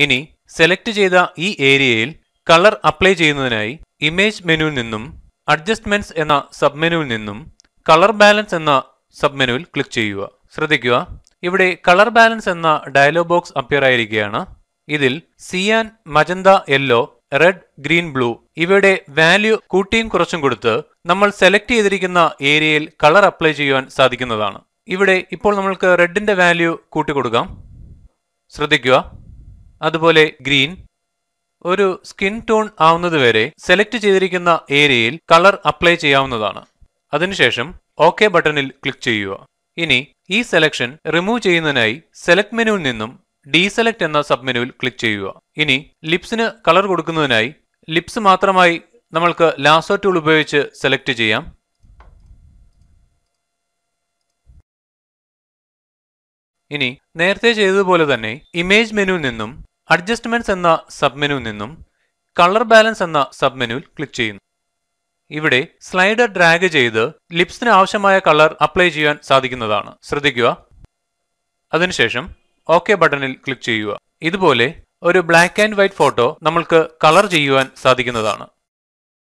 ഇനി സെലക്ട് ചെയ്ത ഈ ഏരിയയിൽ കളർ അപ്ലൈ ചെയ്യുന്നതിനായി ഇമേജ് മെനുവിൽ നിന്നും അഡ്ജസ്റ്റ്മെന്റ്സ് എന്ന സബ് മെനുവിൽ നിന്നും കളർ ബാലൻസ് എന്ന സബ് മെനുവിൽ ക്ലിക്ക് ചെയ്യുക. ശ്രദ്ധിക്കുക, ഇവിടെ കളർ ബാലൻസ് എന്ന ഡയലോഗ് ബോക്സ് അപ്പിയർ ആയിരിക്കുകയാണ്. ഇതിൽ cyan, magenta, yellow, red, green, blue ഇവയുടെ വാല്യൂ കൂട്ടിയും കുറച്ചും കൊടുത്ത് നമ്മൾ സെലക്ട് ചെയ്തിരിക്കുന്ന ഏരിയയിൽ കളർ അപ്ലൈ ചെയ്യുവാൻ സാധിക്കുന്നതാണ്. ഇവിടെ ഇപ്പോൾ നമ്മൾക്ക് റെഡിന്റെ വാല്യൂ കൂട്ടി കൊടുക്കാം. ശ്രദ്ധിക്കുക, അതുപോലെ ഗ്രീൻ ഒരു സ്കിൻ ടോൺ ആവുന്നതുവരെ സെലക്ട് ചെയ്തിരിക്കുന്ന ഏരിയയിൽ കളർ അപ്ലൈ ചെയ്യാവുന്നതാണ്. അതിനുശേഷം ഓക്കെ ബട്ടണിൽ ക്ലിക്ക് ചെയ്യുക. ഇനി ഈ സെലക്ഷൻ റിമൂവ് ചെയ്യുന്നതിനായി സെലക്ട് മെനുവിൽ നിന്നും ഡീസെലക്ട് എന്ന സബ് മെനുവിൽ ക്ലിക്ക് ചെയ്യുക. ഇനി ലിപ്സിന് കളർ കൊടുക്കുന്നതിനായി ലിപ്സ് മാത്രമായി നമ്മൾക്ക് ലാസോ ടൂൾ ഉപയോഗിച്ച് സെലക്ട് ചെയ്യാം. ഇനി നേരത്തെ ചെയ്തതുപോലെ തന്നെ ഇമേജ് മെനുവിൽ നിന്നും അഡ്ജസ്റ്റ്മെന്റ്സ് എന്ന സബ് മെനുവിൽ നിന്നും കളർ ബാലൻസ് എന്ന സബ് മെനുവിൽ ക്ലിക്ക് ചെയ്യുന്നു. ഇവിടെ സ്ലൈഡർ ഡ്രാഗ് ചെയ്ത് ലിപ്സിന് ആവശ്യമായ കളർ അപ്ലൈ ചെയ്യാൻ സാധിക്കുന്നതാണ്. ശ്രദ്ധിക്കുക, അതിനുശേഷം ഓക്കെ ബട്ടണിൽ ക്ലിക്ക് ചെയ്യുക. ഇതുപോലെ ഒരു ബ്ലാക്ക് ആൻഡ് വൈറ്റ് ഫോട്ടോ നമ്മൾക്ക് കളർ ചെയ്യുവാൻ സാധിക്കുന്നതാണ്.